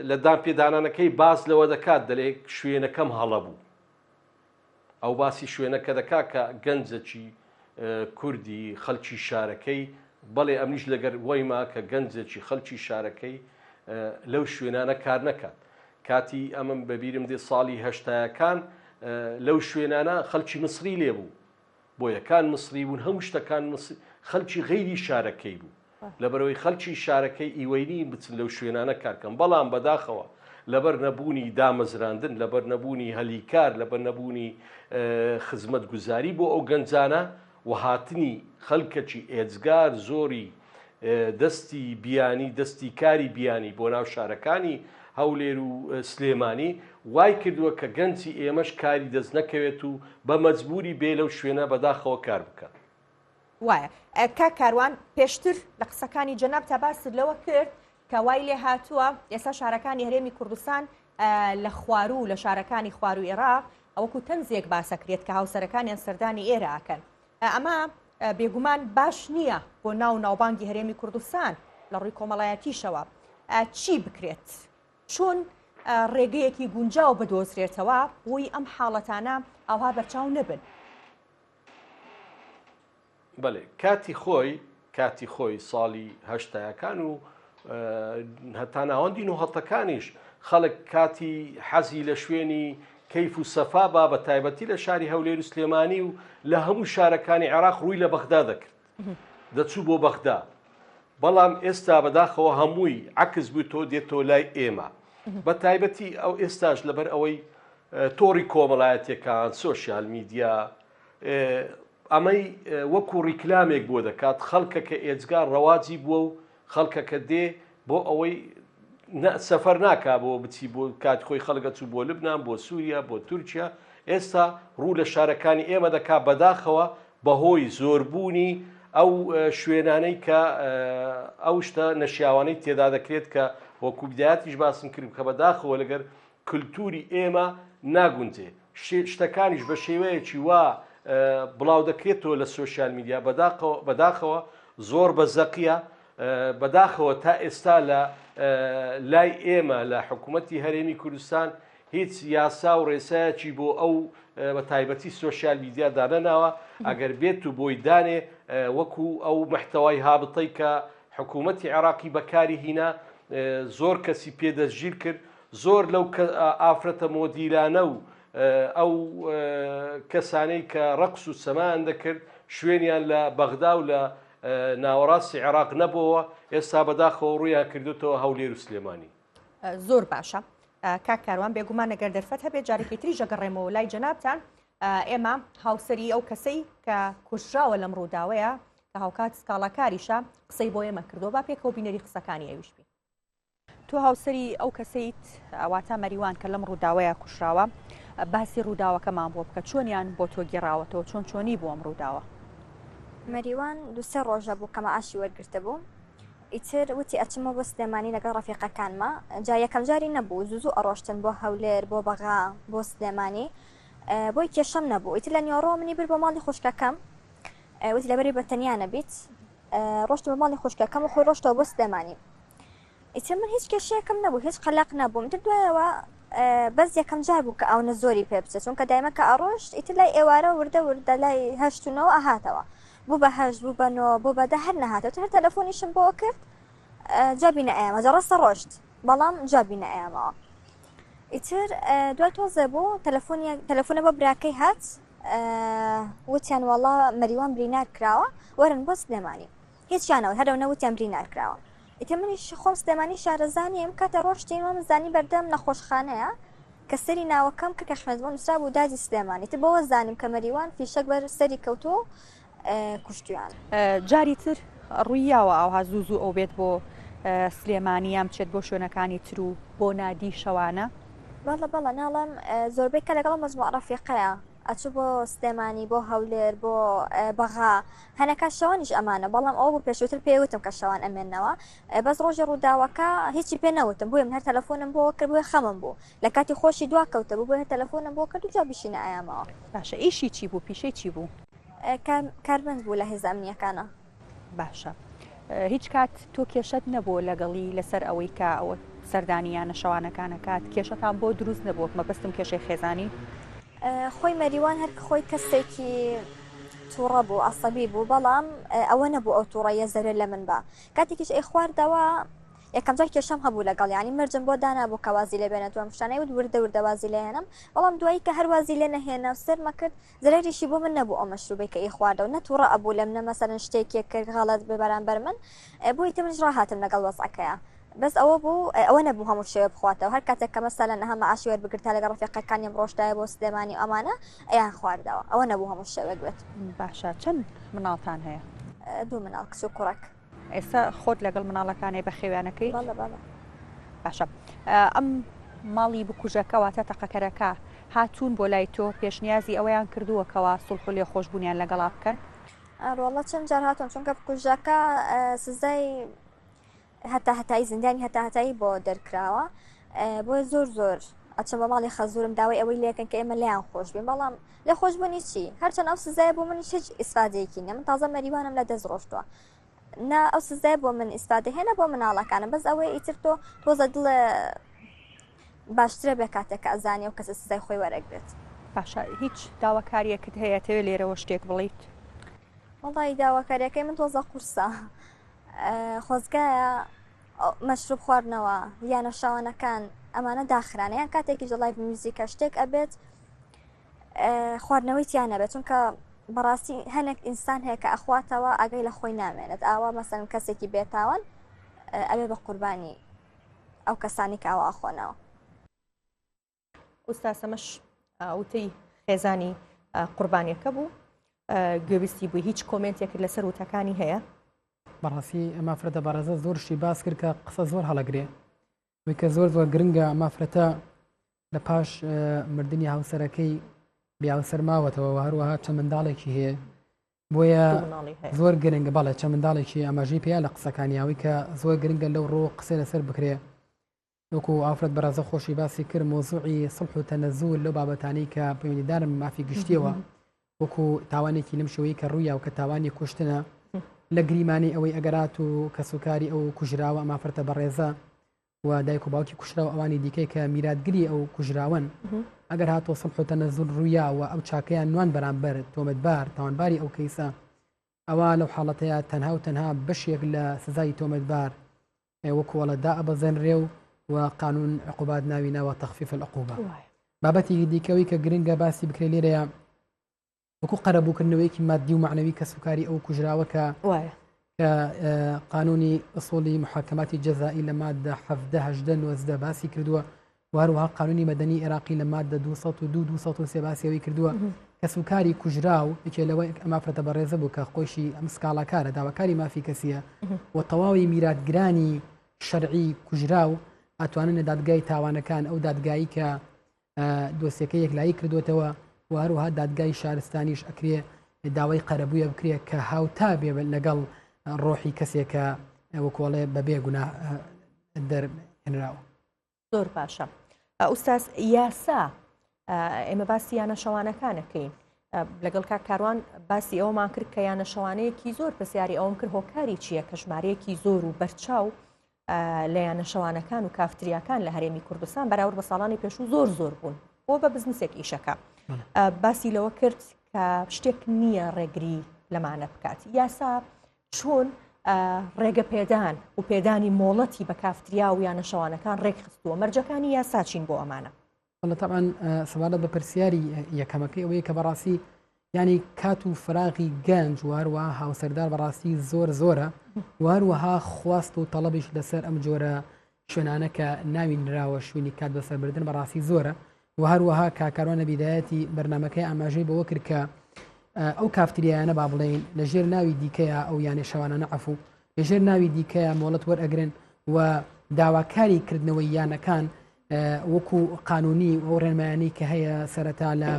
لە دان پێدانانەکەی باز لەوە دەکات دەڵێ شوێنەکەم هەڵە بوو ئەو باسی شوێنەکە دەکا کە گەنجەکی کوردی خەڵکی شارەکەی بەڵێ ئەمنیش لەگەر وایما کە گەنجێکی خەڵکی شارەکەی لەو شوێنانە کار نەکات کاتی ئەمەم بەبیرم دێ ساڵی هەشتایەکان لەو شوێنانە خەڵکی مسری لێبوو بۆ یەکان مسری بوون هەموو شتەکان خەڵکی غەیری شارەکەی بوو لەبەرەوەی خەڵکی شارەکەی ئیوەینی بچن لەو شوێنانە کارکەم بەڵام بەداخەوە لەبەر نەبوونی دامەزراندن لەبەر نەبوونی هەلیکار لەبەر نەبوونی خزمەت گوزاری بۆ ئەو گەنجانە و هاتنی خەڵکەکی ئێجگار زۆری دەستی بیانی دەستی کاری بیانی بۆ ناو شارەکانی هەولێر و سلێمانی وای کردووە کە گەنجی ئێمەش کاری دەست نەکەوێت و بە مەجبوری بێ لەو شوێنە بەداخەوە کار بکەن وایە کا کاروان پێشتر لە قسەکانی جەناب تا باست لەوە کرد کە وای لێ هاتووە ئێستا شارەکانی هەرێمی کوردستان لە خوارو و لە شارەکانی خوار و عێراق ئەوەکو تەنزێک باسەکرێت کە هاوسەرەکانیان سەردانی ئێرە ئاکەن ئەمە بێگومان باش نییە بۆ ناوبانگی هەرێمی کوردستان لە ڕووی کۆمەڵایەتیشەوە چی بکرێت چۆن ڕێگەیەکی گونجاو بدۆزرێتەوە بۆی ئەم حاڵەتانە ئەوها بەرچاو نەبن بەڵێ کاتی خۆی ساڵی هەشتایەکان و هەتا ناوەندی و هەڵتەکانیش خەڵک کاتی حەزی لە شوێنی کەیف و سەفا با بە تایبەتی لە شاری هەولێر و سلێمانی و لە هەموو شارەکانی عێراق ڕووی لە بەغدا دەکرد دەچوو بۆ بەغدا بەڵام ئێستا بەداخەوە هەمووی عکس بوو تۆ دێتۆ لای ئێمە بە تایبەتی ئەو ئێستاش لەبەر ئەوەی تۆڕی کۆمەڵایەتیەکان سۆشیال میدیا ئەمەی وەکو ڕیکلامێک بۆ دەکات خەڵکەکە ئێجگار ڕەواجی بووە و خەڵکەکە دێ بۆ ئەوەی سەفەر ناکا بۆ بچی بۆ کات خۆی خەڵگە چوو بۆ لبنان بۆ سووریا بۆ تورکیا ئێستا ڕوو لە شارەکانی ئێمە دەکا بەداخەوە بەهۆی زۆربوونی ئەو شوێنانەی کە ئەو شتە نەشیاوانەی تێدا دەکرێت کە وەکو بدایەتیش باسم کرد کە بەداخەوە لەگەر کللتوری ئێمە ناگونجێ شتەکانیش بە شێوەیەکی وا بڵاو دەکرێتەوە لە سۆشیال میدیا بەداخەوە زۆر بەزەقیە بەداخەوە تا ئێستا لە لای ئێمە لە حکوومەتی هەرێمی کوردستان هیچ یاسا و ڕێسایەکی بۆ ئەو بە تایبەتی سۆشیال میدیا دانەناوە ئەگەر بێت و بۆی دانێ وەکو ئەو محتەوای هابطەی کە حکوومەتی عێراقی بەکاری هینا زۆر کەسی پێدەستگیر کرد زۆر لەو ئافرەتە مۆدیرانە و ئەو کەسانەی کە ڕەقس و سەمان دەکرد شوێنیان لە بەغدا و لە ناوەڕاستی عێراق نەبووە ئێستا بەداخەوە ڕوویان کردوتەوە هەولێر و سلێمانی زۆر باشە کاک کاروان بێگومان ئەگەر دەرفەت هەبێت جارێکی تری ژەگەڕێمەوە لای جەنابتان ئێمە هاوسەری ئەو کەسەی کە کوژراوە لەم ڕووداوەیە کە هاوکات سکاڵاکاریشە قسەی بۆ ئێمە کردو با پێکەوە بینەری قسەکانی ئەویش بین تۆ هاوسەری ئەو کەسەیت ئەواتە مەریوان کە لەم ڕووداوەیە کوشراوە باسی ڕووداوەکەمان بۆ بکە چۆنیان بۆ تۆ گێڕاوەتەوە چۆنی بوو ئەم ڕووداوە مەریوان دوسێ ڕۆژە بوو کەمە ئاشی وەرگرتە بوو ئیتر وتی ئەچمە بۆ سلێمانی لەگەڵ ڕەفیقەکانمە جا یەکەم جاری نەبوو زوو ئەڕۆشتن بۆ هەولێر بۆ بەغا بۆ سلێمانی بۆی کێشەم نەبوو ئیتر لە نیۆڕۆ منی بر بۆ ماڵی خوشکەکەم وتی لەبەری بەتەنیا نەبیت ڕۆشت بە ماڵی خوشکەکەم و خۆی ڕۆشتەوە بۆ سلێمانی ئیتر من هیچ کێشەیەکەم نەبوو هیچ قەلاق نەبووم تر دوایەوە بەس یەکەم جار بوو کە ئەوە زۆری پێ بچێت چونکە دایمە کە ئەڕۆشت ئیتر لای ئێوارە وردە لای هەشتونەوە ئەهاتەوە بوو بە هەشت بوو بە نۆ بوو بەدە هەر نەهاتەوە هەر تەلەفۆنیشم بۆ کرد جابینە ئەیامە جەڕەستە ڕۆشت بەڵام جابینە ئەیامەوە ئیتر دوای تۆزە بوو تەلەفۆنە بە براکەی هات وتیان وەڵا مەریوان برینار کراوە وەرن بۆ سلێمانی هیچیانەوە هەرەو نەوتیان برینار کراوە ئیتر منیش خۆم سلێمانی شارەزانیم کاتە ڕۆشتینەوە مزانی بەردەم نەخۆشخانەیە کە سەری ناوەکەم کە کەشمەزبوو نووسرا بوو دادی سلێمانی تر بەوە زانیم کە مەریوان فیشەک بەر سەری کەوتۆ کوشتیان جاری تر ڕوویاوە ئەوها زوو ئەو بێت بۆ سلێمانیان بچێت بۆ شوێنەکانی تر و بۆ نادی شەوانە بەڵە ناڵم زۆربەی کە لەگەڵ مەزموع ڕەفیقەیە ئەچوو بۆ سلێمانی بۆ هەولێر بۆ بەغا هەنەکە شەوانیش ئەمانە بەڵام ئەو بوو پێشووتر پێوتم کە شەوان ئەمێنەوە بەس ڕۆژی ڕووداوەکە هیچی پێ نەوتم بۆیە من هەر تەلەفۆنم بۆ کرد بۆیە خەمم بوو لە کاتی خۆشی دوا کەوتە بوو بۆیە تەلەفۆنم بۆ کرد و جا بشینە ئایامەوە باشە ئیشی چی بوو پیشەی چی بوو کارمەند بوو لە هێز ئەمنیەکانە باشە هیچ کات تۆ کێشەت نەبوو لەگەڵی لەسەر ئەوەی کە ئەوە سەردانیانە شەوانەکانەکات کێشەتان بۆ دروست نەبووە مەبەستم کێشەی خێزانی خۆی مەریوان هەر خۆی کەسێکی تووڕە بوو عەسەبی بوو بەڵام ئەوە نەبوو ئەو تووڕەیە زەرر لە من بە کاتێکیش ئەی خواردەوە یەکەم جار کێشەم هەبوو لەگەڵ ینی مرجم بۆ دانابوو کە وازی لێ بێنێت وەم شتانەی وت وردە وازی لێ هێنم بەڵام دوایی کە هەر وازی لێ نەهێنا سەرمە کرد زەرریشی بۆ من نەبوو ئەو مەشروبەی کە ئەی خواردەوە نەتووڕە ئەبوو لە منە مەسەرەن شتێکی کرد غەڵەت بەرامبەر من بۆی تر منش ڕاهاتم لەگەڵ وەزعەکەیە بەس ئەوە بوو ئەوە نەبوو هەموو شێوە بخواتەوە هەر کاتێک کە مەسەلەن هەمە ئاشی وەربگرتا لەگەڵ ڕەفیقەکانیم ڕۆژدایە بۆ سلێمانی ئەمانە ئەیان خواردەوە ئەوە نەبوو هەموو شێوە گوێت باشە چەند مناڵتان هەیە دوو مناڵ کچ و کوڕک ئێستا خۆت لەگەڵ مناڵەکانی بە خێویانەکەی بەڵە باشە ئەم ماڵی بکوژەکەواتە تەقەکەرەکە هاتوون بۆ لای تۆ پێشنیازی ئەوەیان کردووەکەوە سڵح و لێخۆشبوونیان لەگەڵا بکەن ڕۆڵە چەند جار هاتوون چونکە بکوژەکە سزای هەتایی زیندانی هەتایی بۆ دەرکراوە بۆ زۆر ئەچەم بە ماڵی خەزورم داوای ئەوەی لێکن کە ئێمە لیان خۆش بین بەڵام لێ خۆشبوونی چی هەرچەند ئەو سزای بۆ من هیچ ئیسفادەیەکی نییە من تازە مەریوانم لە دەست ڕۆشتووە نا ئەو سزای بۆ من ئیسفادە هێنا بۆ مناڵەکانم بەس ئەوەی ئیتر تۆزە دڵە باشترە بێ کاتێک کە ئەزانێ و کەسە سزای خۆی وەرەگرێت باشە هیچ داواکاریەکت هەیە تەوێت لێرەوە شتێک بڵیت وەڵی داواکاریەکەی من تۆزە قورسە خۆزگایە مەشروب خواردنەوە یانە شەوانەکان ئەمانە داخرانە یان کاتێکی جڵای میوزیکە شتێک ئەبێت خواردنەوەی تیان نەبێت چونکە بەڕاستی هەنێک ئینسان هەیە کە ئەخواتەوە ئاگەی لە خۆی نامێنێت ئاوا مەسەن کەسێکی بێتاوان ئەبێ بە قوربانی ئەو کەسانی کە ئاوا ئەخۆنەوە ئوستا سەمەش وتەی خێزانی قوربانیەکە بوو گوێویستی بووی هیچ کۆمنتێکت لەسەر وتەکانی هەیە بەڕاستی ئەمە فرەتە بارەزە زۆر شتی باس کرد کە قسە زۆر هەڵەگرێ وی کە زۆر گرنگە ئەمە فرەتە لە پاش مردنی هاوسەرەکەی بیاوسەر ماوەتەوە و هەروەها چەند منداڵێکی هەیە بۆیە زۆر گرنگە بەڵێ چەند منداڵێکی ئەمەژی پێیا لە قسەکانیاوی کە زۆر گرنگە لەو ڕۆ قسە لەسەر بکرێ وەکو ئافرەت بەرازە خۆشی باسی کرد مۆزوعی سڵح و تەنەزول لەو بابەتانەی کە پەیوەندیدارم مافی گشتیەوە وەکو تاوانێکی لەم شێوەیە کە ڕوویا و کە تاوانی کوشتنە لە گریمانی ئەوەی ئەگەرات و کەسوکاری ئەو کوژراوە ئەمافرەتە بەڕێزە و دایک و باوکی کوشراوە ئەوانی دیکەی کە میراتگری ئەو کوژراون ئەگەر هاتۆ سڵح و تەنەزول ڕوویاوە ئەو چاکەیان نوان بەرامبەر تۆمەتبار تاوانباری ئەو کەیسە ئەوە لەو حاڵەتەیە تەنها و تەنها بەشێک لە سزای تۆمەتبار وەکووەڵە دا ئەبەزەنرێ و قانون عقوبات ناوی ناوە تەخفیف العقوبە بابەتی دیکەوەی کە گرنگە باسی بکرێ لێرەیە وەکو قەرەبووکردنەوەیکی مادی و معنەوی کەسوکاری ئەو کوژراوە کە قانونی ئەسۆڵی محاکەماتی جەزایی لە مادە 17 باسی کردووە و هەروەها قانونی مەدەنی عێراقی لە مادە 202 باسیەوەی کردووە کەسوکاری کوژراو یەکێ لەوەی ئەمافرەتە بەڕێزە بوو کە خۆشی ئەم سکاڵاکارە داواکاری مافی کەسیە و تەواوی میراتگرانی شەرعی کوژراو ئەتوانن لە دادگای تاوانەکان ئەو دادگایی کە دۆسیەکە یەکلایی کردوێتەوە و هەروەها دادگای شارستانیش ئەکرێ داوای قەرەبوویە بکرێت کە هاوتا بێ لەگەڵ ڕۆحی کەسێکە وەکۆڵێ بەبێ گونا دەرهێنراوە. زۆر باشە. ئوستاز یاسا ئێمە باسی یانەشەوانەکانەکەین لەگەڵ کاروان باسی ئەومان کرد کە یانەشەوانەیەکی زۆر پرسیاری ئەوم کرد هۆکاری چییە کە ژمارەیەکی زۆر و بەرچاو لە یانەشەوانەکان و کافتریاکان لە هەرێمی کوردستان بەراورد بە ساڵانی پێشوو زۆر بوون بۆ بە بزنسێک ئیشەکە باسی لەوە کرد کە شتێک نییە ڕێگری لەمانە بکات یاسا چۆن ڕێگە پێدان و پێدانی مۆڵەتی بە کافتریا و یانەشەوانەکان ڕێکخستووە مەرجەکانی یاسا چین بۆ ئەمانە طبعا سەبارەت بە پرسیاری یەکەمەکەی ئەوەیە کە بەڕاستی ینی کات و فراغی گەنج و هەروەها هاوسەردار بەڕاستی زۆرە و هەروەها خواست و تەڵەبیش لەسەر ئەم جۆرە شوێنانە کە ناوی نراوە شوێنی کات بەسەربردن بەڕاستی زۆرە و هەروەها کاکارۆنە بیدایەتی بەرنمەکەی ئاماژەی بەوە کرد کە ئەو کافتریایانە با بڵێن لەژێر ناوی دیکەیە ئەو یانێ شەوانانە عەفو لەژێر ناوی دیکەیە مۆڵەت وەرئەگرن و داواکاری کردنەوەی یانەکان وەکو قانونی و ڕێنمایانی کە هەیە سەرەتا لە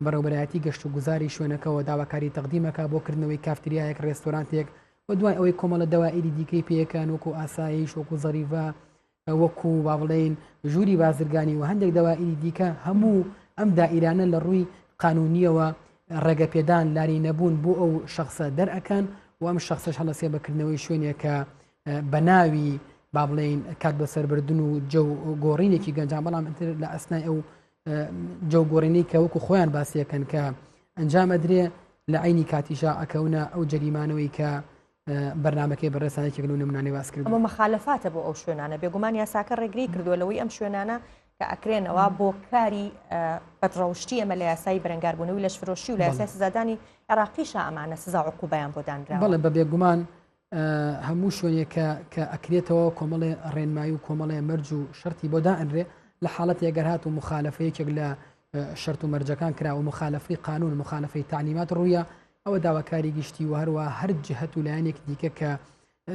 بەڕێوەبەرایەتی گەشت و گوزاری شوێنەکەەوە داواکاری تەقدیمەکە بۆ کردنەوەی کافتریایەک ڕێستۆرانتێک و دوای ئەوەی کۆمەڵە دەوائری دیکەی پێیەکان وەکو ئاسایش وەکو زەریڤە وەکو با بڵێن ژووری بازرگانی و هەندێک دەوائری دیکە هەموو ئەم دائیرانە لە ڕووی قانونیەوە ڕێگە پێدان لاری نەبوون بۆ ئەو شخصە دەرئەکەن و ئەم شخصش هەڵەسێ بەکردنەوەی شوێنێکە بە ناوی با بڵێن کات بەسەربردن و جە گۆڕینێکی گەنجان بەڵام لە ئەسنای ئەو جە گۆڕینەی کە وەکو خۆیان باسیەکەن کە ئەنجام ئەدرێ لە عینی کاتیشا ئەکەونە ئەو جەریمانەوەی کە بەرنمەکەی بەڕێسانێکی لەو نمونانەی باس کرد ئەمە مەخالەفاتە بۆ ئەو شوێنانە بێگومان یاساکە ڕێگری کردووە لەوەی ئەم شوێنانە کە ئەکرێنەوە بۆ کاری بەدڕەوشتی ئەمە لە یاسای بەرەنگاربوونەوەی لەشفرۆشی و لە یاسای سزادانی عێراقیشە ئەمانە سزا عقوبەیان بۆ دانراوە بەڵێ بە بێگومان هەموو شوێنێکە کە ئەکرێتەوە کۆمەڵێ ڕێنمایی و کۆمەڵێ مەرج و شەرتی بۆ دائەنرێ لە حاڵەت ئەگەر هات و مخالفەیەکێک لە شەرت و مەرجەکان کرا و مخالفەی قانون و مخالفەی تعلیمات ڕوویە ئەوە داواکاری گشتی و هەروە هەر جهت و لایەنێک دیکە کە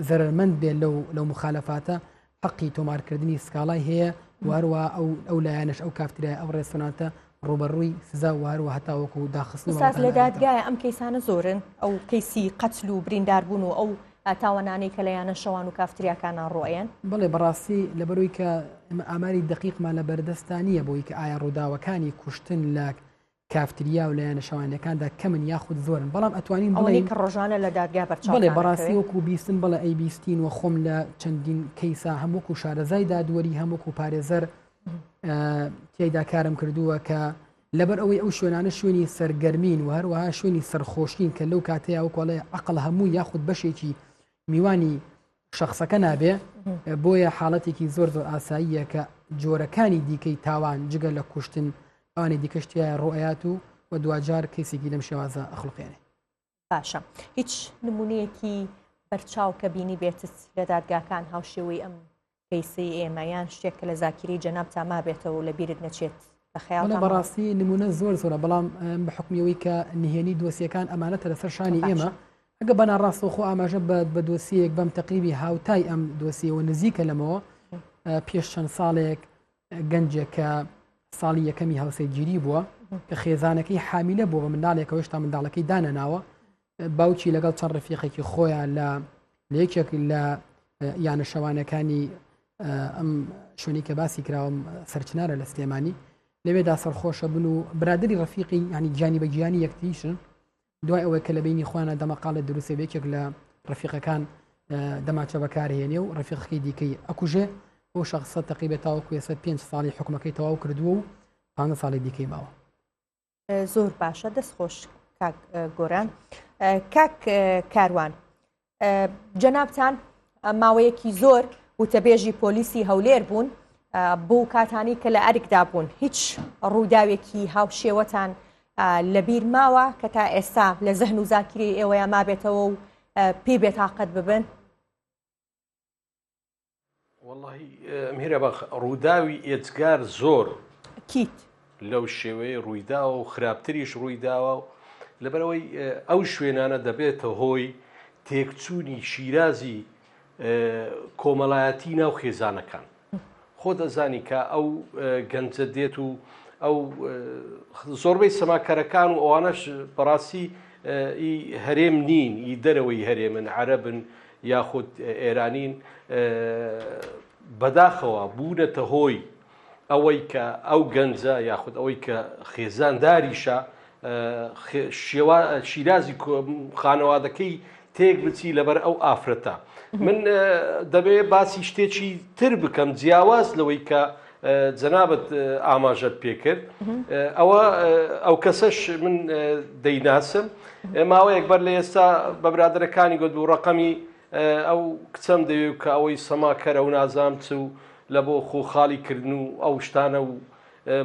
زەرمەند بێت لەو مخالفاتە حەقی تۆمارکردنی سکاڵای هەیە و هەروە ئەو لایەنش ئەو کافترای ئەو ڕێستۆرانتە ڕوبەڕووی سزا و هەروە هەتا وەکو داخستن لە دادگایە ئەم کەیسانە زۆرن ئەو کەیسی قەتل و برینداربوون و ئەو تاوانانەی کە لە یانەشەوان و کافتریاکانان ڕۆیان بڵێ بەڕاستی لەبەرەوەی کە ئاماری دقیقمان لە بەردەستانیە بۆی کە ئایا ڕووداوەکانی کوشتن لە کافتریا و لە یانەشەوانەکاندا کەمن یاخود زۆرن بەڵام ئەتوانین بڵێ کە ڕۆژانە لە دادگا بەرچاو بڵێ بەڕاستی وەکو بیستن بڵێ ئەی بیستین و خۆم لە چەندین کەیسا هەمووکو شارەزای دادوەری هەمووکو پارێزەر تێیدا کارم کردووە کە لەبەر ئەوەی ئەو شوێنانە شوێنی سەرگەرمین و هەروەها شوێنی سەرخۆشین کە لەو کاتەیە وەکۆڵێ عەقڵ هەموو یاخود بەشێکی میوانی شخصەکە نابێ بۆیە حاڵەتێکی زۆر ئاساییە کە جۆرەکانی دیکەی تاوان جگە لە کوشتن ئەوانی دیکەشتیایە ڕۆیات و دوجار کەسێکی لەم شێوازە ئەخڵقێنێ باشە هیچ نمونەیەکی بەرچاو کە بینی بێتت لە دادگاکان هاوشێوەی ئەم کەیسی ئێمەیان شتێک کە لە زاکیری جەناب تا بێتەوە و لە بیرت نەچێت بەخەیاڵ بەڕاستی نمونە زۆرە بەڵام بە حکمیەوەی کە نهێنی دۆسیەکان ئەمانەتە لەسەر شانی ئێمە ئەگە بەناڕاستە خۆ ئاماژە بە دۆسیەک بەم تەقریبی هاوتای ئەم دۆسیەوە نزیکە لەمەوە پێش چەند ساڵێک گەنجێکە ساڵی یەکەمی هاوسەرگیری بووە کە خێزانەکەی حامیلە بووە بە منداڵێکەوە هێشتا منداڵەکەی دانەناوە باوکی لەگەڵ چەند ڕفیقێکی خۆیان لە یەکێک لە یانەشەوانەکانی ئەم شوێنی کە باسی کراوە سەرچنارە لە سلێمانی لەوێدا سەرخۆشە بن و برادری ڕفیقی ینی گیانی بە گیانی یەکتیشن دوای ئەوەی کە لە بینی خۆیانە دەمەقالە دروستە بێکێک لە ڕفیقەکان دەماچە بەکارهێنێ و ڕفیقەکەی دیکەی ئەکوژێ بۆ شخصە تەقریبێت تاوەکو ێستا 5 ساڵی حکومەکەی تەواو کردووە و 5 ساڵی دیکەی ماوە زۆر باشە دەستخۆش کاک گۆران کاک کاروان جەنابتان ماوەیەکی زۆر وتەبێژی پۆلیسی هەولێر بوون بۆ کاتانی کە لە ئەرکدا بوون هیچ ڕووداوێکی هاوشێوەتان لەبیر ماوە کە تا ئێستا لە زەهن و زاکیری ئێوەیە مابێتەوە و پێی بێتاقەت ببن واللهی میرە بە ڕووداوی ئێجگار زۆر کیت لەو شێوەیە ڕوویداوە و خراپتریش ڕوویداوە و لەبەرەوەی ئەو شوێنانە دەبێتە هۆی تێکچوونی شیرازی کۆمەڵایەتی ناو خێزانەکان خۆ دەزانی کە ئەو گەنجە دێت و ئەو زۆربەی سەماکەرەکان و ئەوانەش بەڕاستی هەرێم نین ئی دەرەوەی هەرێمن عەرەبن یاخود ئێرانین بەداخەوە بوونەتە هۆی ئەوەی کە ئەو گەنجە یاخود ئەوەی کە خێزانداریشە شیرازی خانەوادەکەی تێک بچی لەبەر ئەو ئافرەتە. من دەبێت باسی شتێکی تر بکەم جیاواز لەوەی کە جەنابەت ئاماژەت پێکرد ئەو کەسەش من دەیناسم ماوەیەک بەر لە ئێستا بە برادرەکانی گوت بوو ڕقەمی ئەو کچەم دەوێت کە ئەوەی سەماکەرە و نازام چ و لە بۆ خۆخاڵیکردن و ئەو شتانە و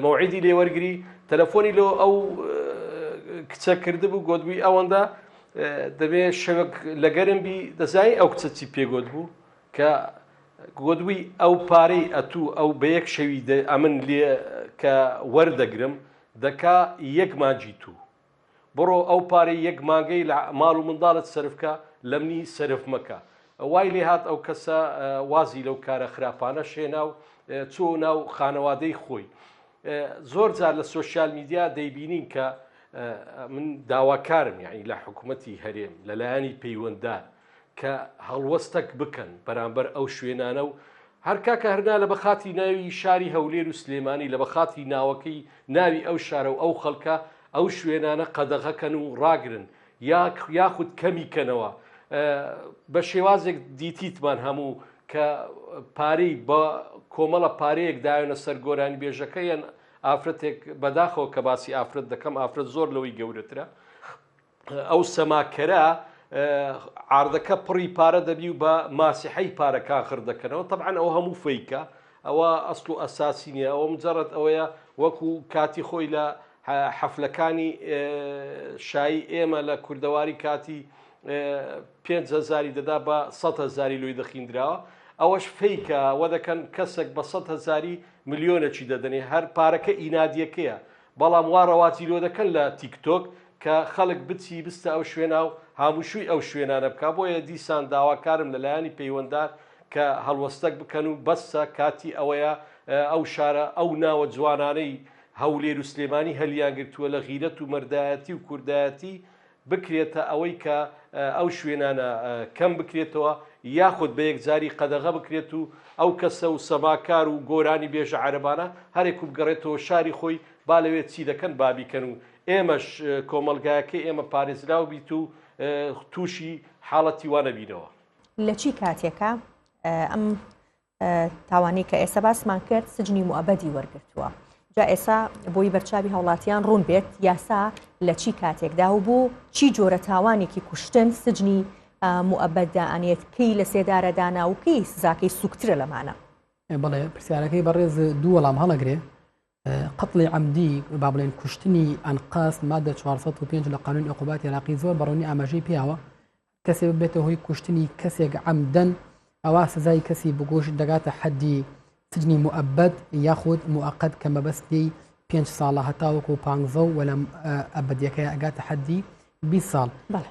مەوعیدی لێوەرگری تەلەفۆنی لۆ ئەو کچە کردبوو گوتبووی ئەوەندە دەبێت شەوەک لەگەرم بی دەزانی ئەو کچە چی پێگوت بوو کە گوتبووی ئەو پارەی ئەتوو ئەو بە یەک شەوی ئەمن لێ کە وەردەگرم دەکا یەک مانجی تو بڕۆ ئەو پارەی یەک مانگەی لە ماڵ و منداڵت سەرفکە لە منی سەرف مەکە. وای لێ هات ئەو کەسە وازی لەو کارە خراپانە شێنا و چۆ ناو خانەوادەی خۆی. زۆر جار لە سۆشیال میدیا دەیبینین کە من داواکارم یعنی لە حکوومەتی هەرێم لەلایەنی پەیوەنددار کە هەڵوەستەک بکەن بەرامبەر ئەو شوێنانە و هەر کاکە هەرنا لە بەخاتی ناوی شاری هەولێر و سلێمانی لە بەخاتی ناوەکەی ناوی ئەو شارە و ئەو خەڵکە ئەو شوێنانە قەدەغەکەن و ڕاگرن یاخود کەمیکەنەوە بە شێوازێک دیتیتمان هەموو کە پارەی بە کۆمەڵە پارەیەک داوێنە سەر گۆرانی بێژەکە یان ئافرەتێک بەداخەوە کە باسی ئافرەت دەکەم ئافرەت زۆر لەوەی گەورەترە ئەو سەماکەرە عاردەکە پڕی پارە دەبی و بە ماسیحەی پارەکان خڕ دەکەنەوە طبعا ئەو هەموو فەیکە ئەوە ئەسڵ و ئەساسی نییە ئەوە مجرد ئەوەیە وەکو کاتی خۆی لە حەفلەکانی شایی ئێمە لە کوردەواری کاتی 5,000 دەدا بە 100,000 لۆی دەخیندراوە ئەوەش فەیکە وە دەکەن کەسێک بە 100,000 ملیۆنێکی دەدەنێ هەر پارەکە ئینادیەکەیە بەڵام وا ڕەواتی لۆ دەکەن لە تیکتۆک کە خەڵک بچی بستە ئەو شوێنە و هاموشوی ئەو شوێنانە بکە بۆیە دیسان داواکارم لەلایەنی پەیوەنددار کە هەڵوەستەک بکەن و بەسە کاتی ئەوەیە ئەو شارە ئەو ناوە جوانانەی هەولێر و سلێمانی هەلیان گرتووە لە غیرەت و مەردایەتی و کوردایەتی بکرێتە ئەوەی کە ئەو شوێنانە کەم بکرێتەوە یاخود بە یەکجاری قەدەغە بکرێت و ئەو کەسە و سەماکار و گۆرانی بێژە عەرەبانە هەرێک و بگەڕێتەوە شاری خۆی با لەوێت چی دەکەن بابیکەن و ئێمەش کۆمەلگایەکە ئێمە پارێزراو بیت و تووشی حاڵەتی وانە بینەوە. لە چی کاتێکە ئەم تاوانی کە ئێستا باسمان کرد سجنی موعەبەدی وەرگرتووە جا ئێستا بۆی بەرچاوی هەوڵاتیان ڕوون بێت یاسا لە چی کاتێکدا و بوو چی جۆرە تاوانێکی کوشتن سجنی موعەبەددا ئەنێت کەی لە سێدارەدانا و کەی سزاکەی سوکترە لەمانە. بەڵێ پرسیارەکەی بەڕێز دوو وەڵام هەڵەگرێ قتڵی عەمدی با بڵێن کوشتنی ئەنقاس مادە 405 لە قانون عقوبات عێراقی زۆر بەڕوونی ئاماژەی پیاوە کەسێک بێتە هۆی کوشتنی کەسێک عەمدەن ئەوە سزای کەسی بگۆشت دەگاتە حەدی سجنی موعەبەد یاخود موعەقەد کە مەبەستی 5 ساڵە هەتاوەکو 15 و لە ئەبەدیەکەی ئەگاتە حەدی 20 ساڵ.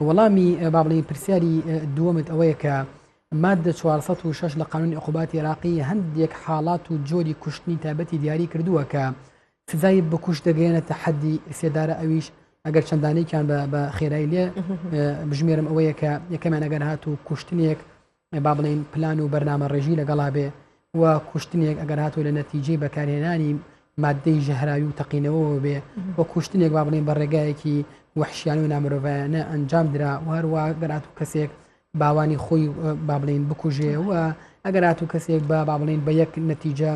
وەڵامی با بڵێن پرسیاری دووەمت ئەوەیە کە مادە 406 لە قانون عقوبات عێراقی هەندێک حاڵات و جۆری کوشتنی تایبەتی دیاری کردووە کە سزای بکوشت دەگەێنێتە حەدی سێدارە ئەویش ئەگەر چەندانێکیان بە خێرایی لێ بژمێرم ئەوەیە کە یەکەمیان ئەگەر هات و کوشتنێک با بڵێن پلان و بەرنامە ڕێژی لەگەڵا بێ و کوشتنێک ئەگەر هاتووە لە نەتیجەی بەکارهێنانی مادەی ژەهراوی و تەقینەوە بێ و کوشتنێک با بڵێن بە ڕێگایەکی وحشیانە و نامرۆڤایانە ئەنجام درا و هەروە گەرات و کەسێک باوانی خۆی با بڵێن بکوژێ و ئەگەر هاتوو کەسێک بە با بڵێن بە یەک نەتیجە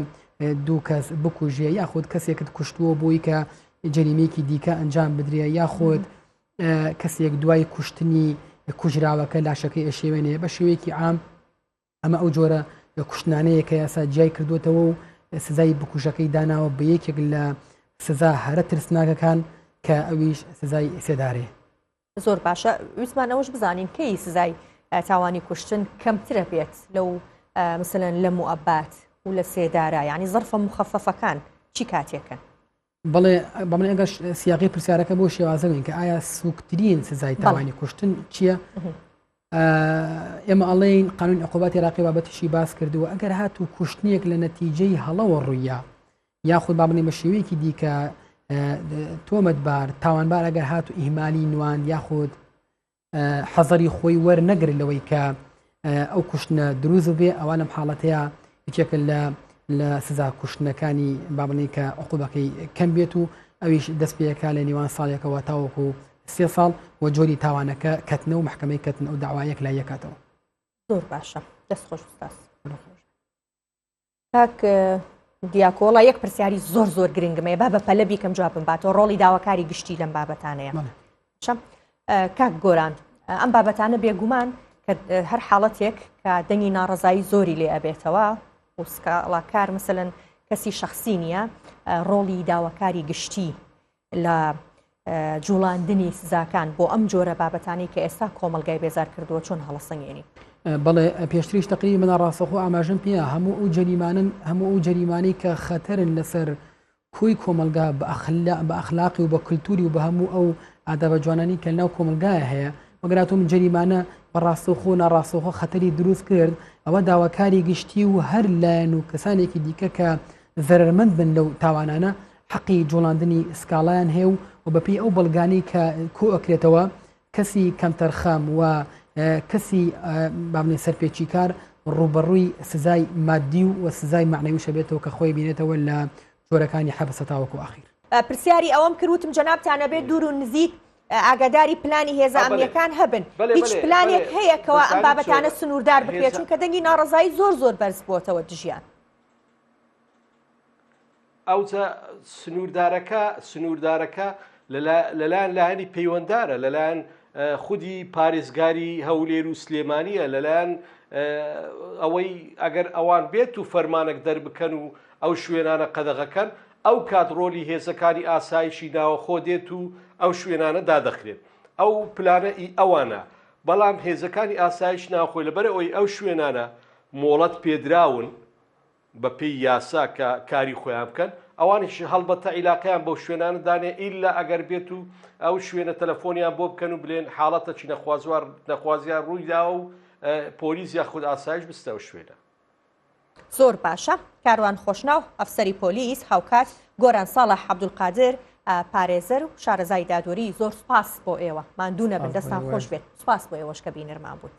دوو کەس بکوژێ یاخود کەسێکت کوشتووە بۆی کە جەریمەیەکی دیکە ئەنجام بدرێ یاخود کەسێک دوای کوشتنی کوژراوەکە لاشەکەی ئەشێوێنێ بە شێوەیەکی عام ئەمە ئەو جۆرە کوشتنانەیە کە یاسا جیای کردوێتەوە و سزای بکوژەکەی داناوە بە یەکێک لە سزا هەرە ترسناکەکان کە ئەویش سزای سێدارێ. زۆر باشە ویسمان ئەوش بزانین کەی سزای تاوانی کوشتن کەمترە بێت لەو مثلەن لە موعەبات و لە سێدارە یعنی زەرفە مخەفەفەکان چی کاتێکن؟ بەڵێ ئەگەر سیاقی پرسیارەکە بۆ شێوازەوین کە ئایا سوکترین سزای تاوانی کوشتن چییە؟ ئێمە ئەڵێن قانون عقوبات عێراقی بابەتیشی باس کردووە ئەگەر هاتوو کوشتنێک لە نەتیجەی هەڵەوە ڕوویە یاخود بابنێ بە شێوەیەکی دیکە تۆمەتبار تاوانبار ئەگەر هاتو ئیهمالی نوان یاخود حەزەری خۆی وەرنەگرت لەوەی کە ئەو کوشتنە دروست بێ ئەوە لەم حاڵەتەیە یەکێکە لە سزا کوشتنەکانی بابنەی کە عقوبەکەی کەم بێت و ئەویش دەست پێەکە لە نێوان ساڵێکەوە تاوەکو 3 ساڵ و جۆری تاوانەکە کەتنە و محکمەی کەتن ئەو داوایەک لای یەکاتەوە. زۆر باشە دەست خۆش ئوستاز. کاک دیاکۆڵە یەک پرسیاری زۆر گرنگمەیە با بە پەلە بیکەم جوابم باتەوە ڕۆڵی داواکاری گشتی لەم بابەتانەیە. کاک گۆران ئەم بابەتانە بێگومان کە هەر حاڵەتێک کە دەنگی ناڕەزایی زۆری لێ ئەبێتەوە و سکاڵاکار مثلەن کەسی شەخسی نییە ڕۆڵی داواکاری گشتی لە جوڵاندنی سزاکان بۆ ئەم جۆرە بابەتانی کە ئێستا کۆمەلگای بێزار کردووە چۆن هەڵەسەنگێنی. بەڵێ پێشتریش تقریبی منە ڕاستەخۆ ئاماژم پێە هەموو ئەو جەریمانەی کە خەتەرن لەسەر کوی کۆمەلگا بە ئەخلاقی و بە کللتوری و بە هەموو ئەو ئادابە جوانانی کە ناو کۆمەلگایە هەیە وەگراتۆم جەریمانە بە ڕاستەخۆ ناڕاستەخۆ خەتەری دروست کرد ئەوە داواکاری گشتی و هەر لایەن و کەسانێکی دیکە کە زەرمەند بن لەو تاوانانە حەقی جوڵاندنی سکاڵایان هەیە و بەپی ئەو بەڵگانەی کە کۆ ئەکرێتەوە کەسی کەمتەرخەم و کەسی بابنێ سەرپێکی کار ڕوبەڕووی سزای مادی و سزای معنەوی شەبێتەوە کە خۆی بینێتەوە لە جۆرەکانی حەبسە تاوەکو ئاخیر. پرسیاری ئەوەم کردوتم جەنابتانە بێت دوور و نزیک ئاگاداری پلانی هێزە ئەمنیەکان هەبن هیچ پلانێک هەیە کەەوە ئەم بابەتانە سنووردار بکرێت چونکە دەنگی ناڕەزایی زۆر بەرز بۆتەوە دژیان. ئەوجا سنووردارەکە لەلایەن لایەنی پەیوەنددارە لەلایەن خودی پارێزگاری هەولێر و سلێمانیە لەلایەن ئەوەی ئەگەر ئەوان بێت و فەرمانێک دەربکەن و ئەو شوێنانە قەدەغەکەن ئەو کات ڕۆلی هێزەکانی ئاسایشی ناوەخۆ دێت و ئەو شوێنانە دادەخرێت ئەو پلانە ئەوانە بەڵام هێزەکانی ئاسایش ناوخۆی لەبەرەوەی ئەو شوێنانە مۆڵەت پێدراون بە پێی یاسا کە کاری خۆیان بکەن ئەوانیش هەڵبەتە عیلاقیان بەو شوێنانە دانێ ئیلا ئەگەر بێت و ئەو شوێنە تەلەفۆنیان بۆ بکەن و بڵێن حاڵەتە چی نەخوازیان ڕوویدا و پۆلیس یاخود ئاسایش بستەوە شوێنە. زۆر باشە کاروان خۆشناو ئەفسەری پۆلیس هاوکات گۆران ساڵح عەبدولقادر پارێزەر و شارەزای دادوەری زۆر سوپاس بۆ ئێوە ماندوو نەبن دەستان خۆش بێت سوپاس بۆ ئێوەش کە بینەرمان بوون.